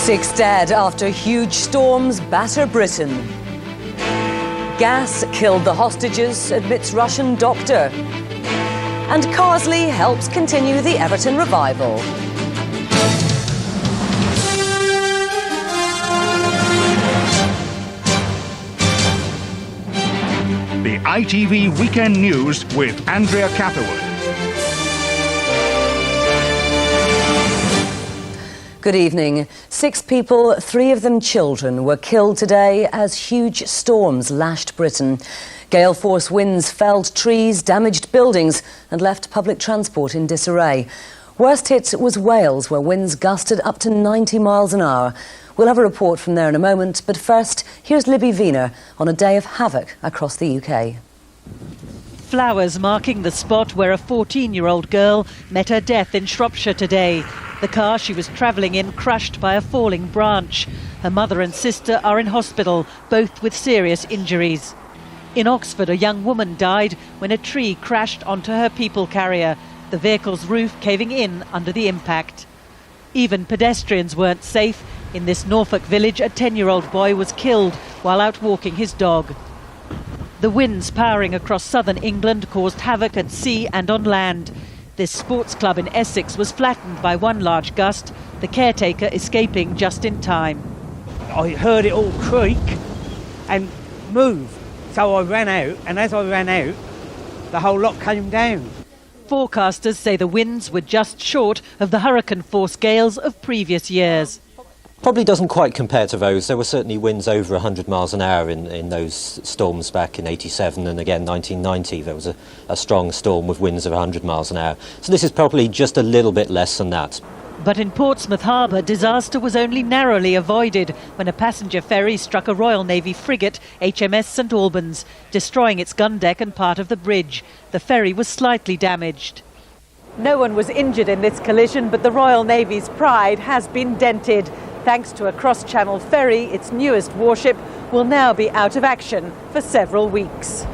6 dead after huge storms batter Britain. Gas killed the hostages, admits Russian doctor. And Carsley helps continue the Everton revival. The ITV Weekend News with Andrea Catherwood. Good evening. 6 people, 3 of them children, were killed today as huge storms lashed Britain. Gale force winds felled trees, damaged buildings and left public transport in disarray. Worst hit was Wales, where winds gusted up to 90 miles an hour. We'll have a report from there in a moment, but first, here's Libby Wiener on a day of havoc across the UK. Flowers marking the spot where a 14-year-old girl met her death in Shropshire today. The car she was travelling in crushed by a falling branch. Her mother and sister are in hospital, both with serious injuries. In Oxford, a young woman died when a tree crashed onto her people carrier, the vehicle's roof caving in under the impact. Even pedestrians weren't safe. In this Norfolk village, a 10-year-old boy was killed while out walking his dog. The winds powering across southern England caused havoc at sea and on land. This sports club in Essex was flattened by one large gust, the caretaker escaping just in time. I heard it all creak and move, so I ran out, and as I ran out, the whole lot came down. Forecasters say the winds were just short of the hurricane-force gales of previous years. Probably doesn't quite compare to those. There were certainly winds over 100 miles an hour in those storms back in 87 and again 1990. There was a strong storm with winds of 100 miles an hour. So this is probably just a little bit less than that. But in Portsmouth Harbour, disaster was only narrowly avoided when a passenger ferry struck a Royal Navy frigate, HMS St Albans, destroying its gun deck and part of the bridge. The ferry was slightly damaged. No one was injured in this collision, but the Royal Navy's pride has been dented. Thanks to a cross-channel ferry, its newest warship will now be out of action for several weeks.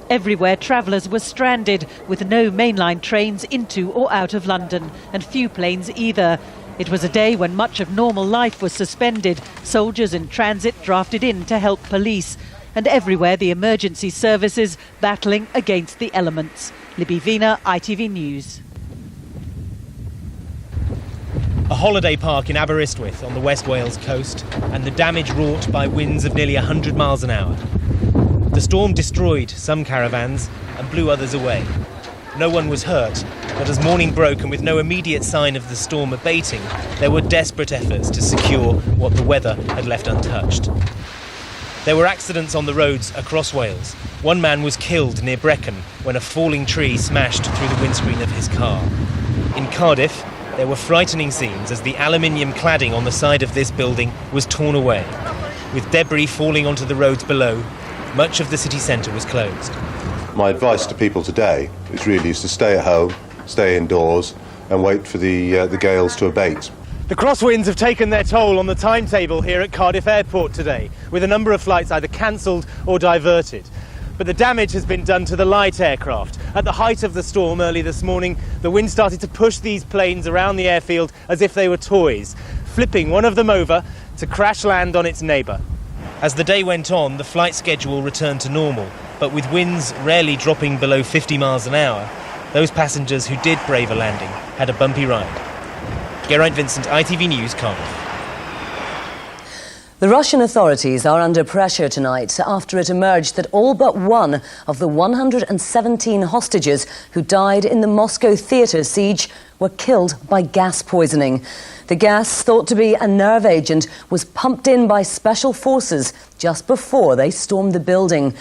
Everywhere travellers were stranded, with no mainline trains into or out of London, and few planes either. It was a day when much of normal life was suspended, soldiers in transit drafted in to help police, and everywhere the emergency services battling against the elements. Libby Wiener, ITV News. A holiday park in Aberystwyth on the West Wales coast, and the damage wrought by winds of nearly 100 miles an hour. The storm destroyed some caravans and blew others away. No one was hurt, but as morning broke and with no immediate sign of the storm abating, there were desperate efforts to secure what the weather had left untouched. There were accidents on the roads across Wales. One man was killed near Brecon when a falling tree smashed through the windscreen of his car. In Cardiff, there were frightening scenes as the aluminium cladding on the side of this building was torn away. With debris falling onto the roads below, much of the city centre was closed. My advice to people today is to stay at home, stay indoors and wait for the gales to abate. The crosswinds have taken their toll on the timetable here at Cardiff Airport today, with a number of flights either cancelled or diverted. But the damage has been done to the light aircraft. At the height of the storm early this morning, the wind started to push these planes around the airfield as if they were toys, flipping one of them over to crash land on its neighbour. As the day went on, the flight schedule returned to normal, but with winds rarely dropping below 50 miles an hour, those passengers who did brave a landing had a bumpy ride. Geraint Vincent, ITV News, Cardiff. The Russian authorities are under pressure tonight after it emerged that all but one of the 117 hostages who died in the Moscow theatre siege were killed by gas poisoning. The gas, thought to be a nerve agent, was pumped in by special forces just before they stormed the building.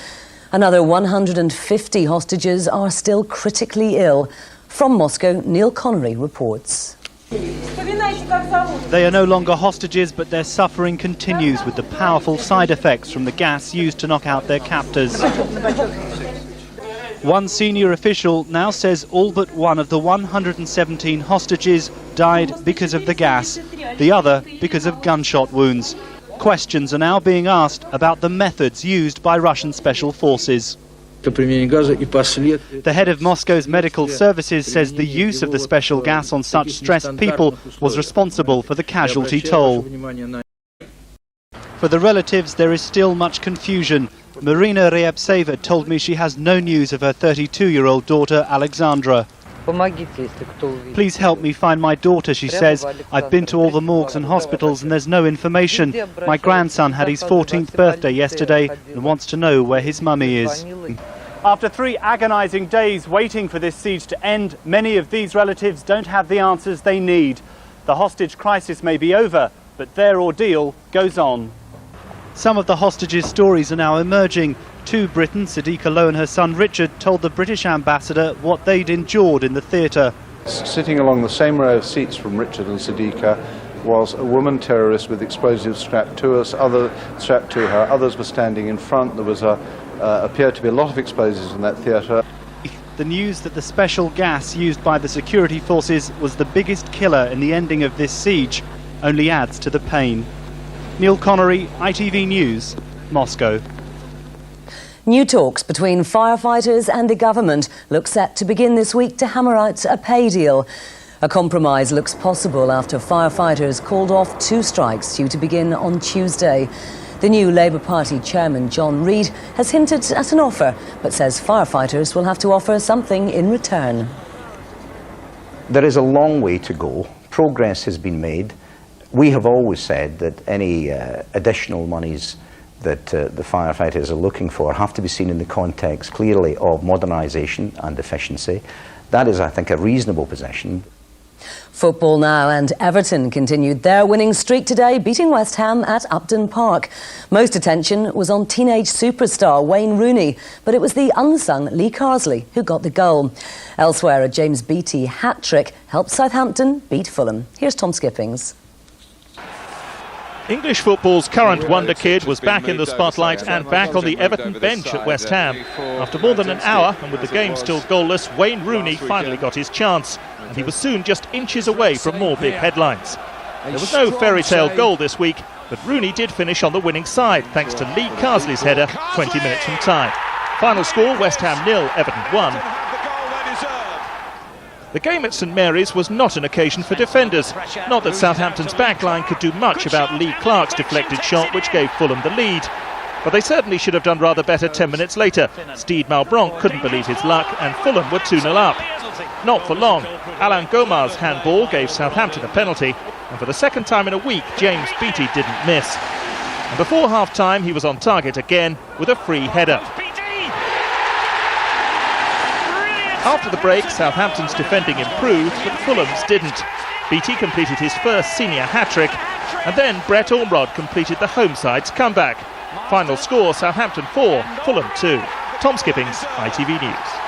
Another 150 hostages are still critically ill. From Moscow, Neil Connery reports. They are no longer hostages, but their suffering continues with the powerful side effects from the gas used to knock out their captors. One senior official now says all but one of the 117 hostages died because of the gas, the other because of gunshot wounds. Questions are now being asked about the methods used by Russian special forces. The head of Moscow's medical services says the use of the special gas on such stressed people was responsible for the casualty toll. For the relatives, there is still much confusion. Marina Ryabtseva told me she has no news of her 32-year-old daughter, Alexandra. Please help me find my daughter, she says. I've been to all the morgues and hospitals and there's no information. My grandson had his 14th birthday yesterday and wants to know where his mummy is. After 3 agonising days waiting for this siege to end, many of these relatives don't have the answers they need. The hostage crisis may be over, but their ordeal goes on. Some of the hostages' stories are now emerging. To Britain, Sadiqa Lowe and her son Richard told the British ambassador what they'd endured in the theatre. Sitting along the same row of seats from Richard and Sadiqa was a woman terrorist with explosives strapped to us, strapped to her. Others were standing in front. There was appeared to be a lot of explosives in that theatre. The news that the special gas used by the security forces was the biggest killer in the ending of this siege only adds to the pain. Neil Connery, ITV News, Moscow. New talks between firefighters and the government look set to begin this week to hammer out a pay deal. A compromise looks possible after firefighters called off 2 strikes due to begin on Tuesday. The new Labour Party chairman, John Reid, has hinted at an offer, but says firefighters will have to offer something in return. There is a long way to go. Progress has been made. We have always said that any additional monies that the firefighters are looking for have to be seen in the context clearly of modernisation and efficiency. That is, I think, a reasonable position. Football now, and Everton continued their winning streak today, beating West Ham at Upton Park. Most attention was on teenage superstar Wayne Rooney, but it was the unsung Lee Carsley who got the goal. Elsewhere, a James Beattie hat-trick helped Southampton beat Fulham. Here's Tom Skippings. English football's current wonder kid was back in the spotlight and back on the Everton bench at West Ham. After more than an hour, and with the game still goalless, Wayne Rooney finally got his chance, and he was soon just inches away from more big headlines. There was no fairy tale goal this week, but Rooney did finish on the winning side, thanks to Lee Carsley's header 20 minutes from time. Final score, West Ham 0, Everton 1. The game at St Mary's was not an occasion for defenders. Not that Southampton's backline could do much about Lee Clark's deflected shot, which gave Fulham the lead. But they certainly should have done rather better 10 minutes later. Steed Malbranc couldn't believe his luck, and Fulham were 2-0 up. Not for long. Alain Gomar's handball gave Southampton a penalty, and for the second time in a week, James Beattie didn't miss. And before half-time, he was on target again with a free header. After the break, Southampton's defending improved, but Fulham's didn't. Beattie completed his first senior hat-trick, and then Brett Ormrod completed the home side's comeback. Final score, Southampton 4, Fulham 2. Tom Skippings, ITV News.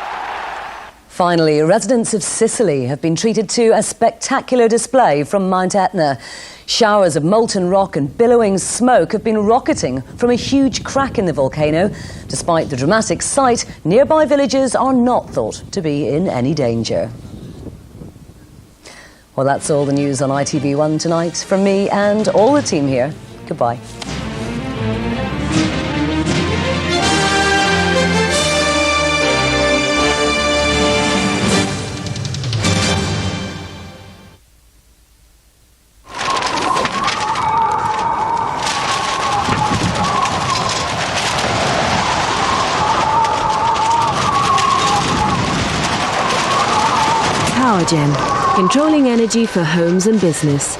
Finally, residents of Sicily have been treated to a spectacular display from Mount Etna. Showers of molten rock and billowing smoke have been rocketing from a huge crack in the volcano. Despite the dramatic sight, nearby villages are not thought to be in any danger. Well, that's all the news on ITV1 tonight. From me and all the team here, goodbye. Powergen, controlling energy for homes and business.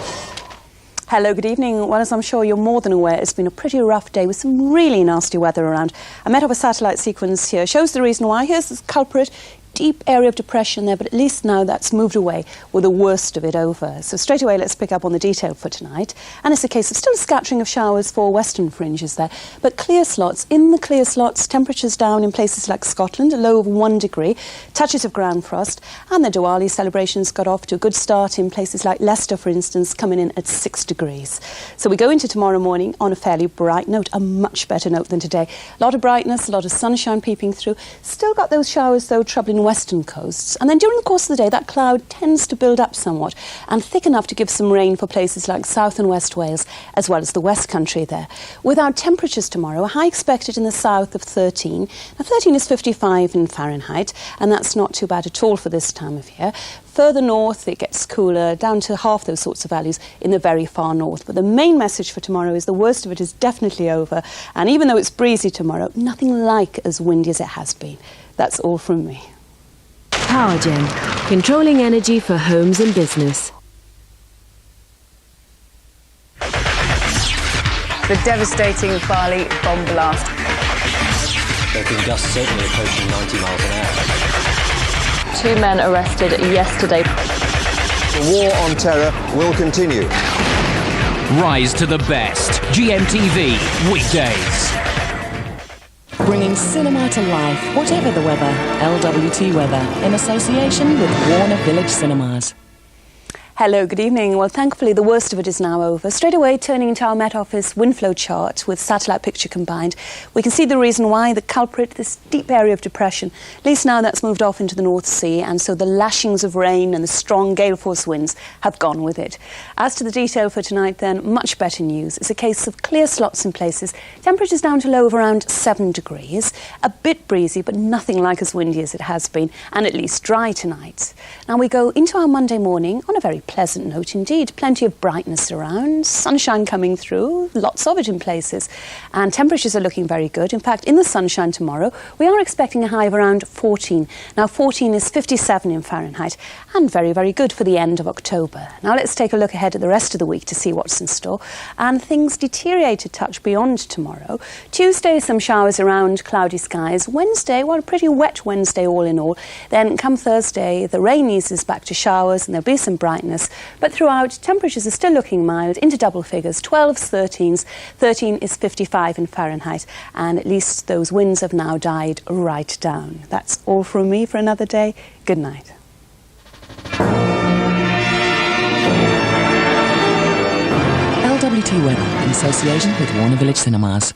Hello, good evening. Well, as I'm sure you're more than aware, it's been a pretty rough day with some really nasty weather around. I met up a satellite sequence here. Shows the reason why. Here's the culprit. Deep area of depression there, but at least now that's moved away with the worst of it over. So straight away, let's pick up on the detail for tonight. And it's a case of still a scattering of showers for western fringes there, but clear slots. In the clear slots, temperatures down in places like Scotland, a low of 1 degree, touches of ground frost, and the Diwali celebrations got off to a good start in places like Leicester, for instance, coming in at 6 degrees. So we go into tomorrow morning on a fairly bright note, a much better note than today. A lot of brightness, a lot of sunshine peeping through. Still got those showers, though, troubling western coasts. And then during the course of the day, that cloud tends to build up somewhat and thick enough to give some rain for places like South and West Wales, as well as the West Country there. With our temperatures tomorrow, a high expected in the south of 13. Now, 13 is 55 in Fahrenheit, and that's not too bad at all for this time of year. Further north, it gets cooler, down to half those sorts of values in the very far north. But the main message for tomorrow is the worst of it is definitely over. And even though it's breezy tomorrow, nothing like as windy as it has been. That's all from me. Powergen, controlling energy for homes and business. The devastating Bali bomb blast. There have been gusts certainly approaching 90 miles an hour. 2 men arrested yesterday. The war on terror will continue. Rise to the best. GMTV, weekdays. Bringing cinema to life, whatever the weather. LWT Weather, in association with Warner Village Cinemas. Hello, good evening. Well, thankfully, the worst of it is now over. Straight away, turning into our Met Office wind flow chart with satellite picture combined, we can see the reason why, the culprit, this deep area of depression. At least now that's moved off into the North Sea, and so the lashings of rain and the strong gale force winds have gone with it. As to the detail for tonight, then, much better news. It's a case of clear slots in places. Temperatures down to low of around 7 degrees. A bit breezy, but nothing like as windy as it has been, and at least dry tonight. Now we go into our Monday morning on a very pleasant note indeed. Plenty of brightness around, sunshine coming through, lots of it in places, and temperatures are looking very good. In fact, in the sunshine tomorrow, we are expecting a high of around 14. Now, 14 is 57 in Fahrenheit, and very, very good for the end of October. Now, let's take a look ahead at the rest of the week to see what's in store. And things deteriorate a touch beyond tomorrow. Tuesday, some showers around, cloudy skies. Wednesday, well, a pretty wet Wednesday all in all. Then come Thursday, the rain eases back to showers, and there'll be some brightness. But throughout, temperatures are still looking mild, into double figures, 12s, 13s. 13 is 55 in Fahrenheit, and at least those winds have now died right down. That's all from me for another day. Good night. LWT Weather, in association with Warner Village Cinemas.